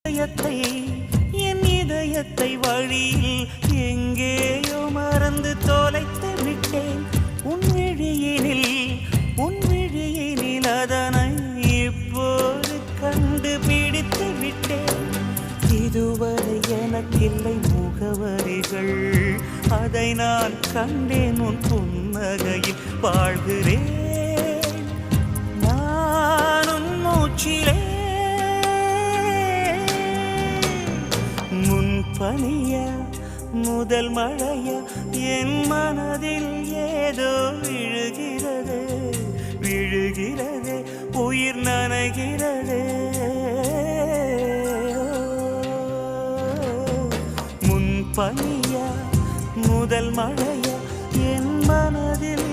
இதயத்தை என் இதயத்தை வழியில் எங்கேயோ மறந்து தொலைத்து விட்டேன். உன் விழியினில் அதனை இப்போது கண்டுபிடித்து விட்டேன். இதுவரை எனக்கில்லை முகவரிகள், அதை நான் கண்டேன் உன் புன்னகையில். வாழ்கிறேன் நான் உன் மூச்சிலே. பனியா முதல் மழையா என் மனதில் ஏதோ விழுகிறது உயிர் நனைகிறது. முன் பனியா முதல் மழையா என் மனதில்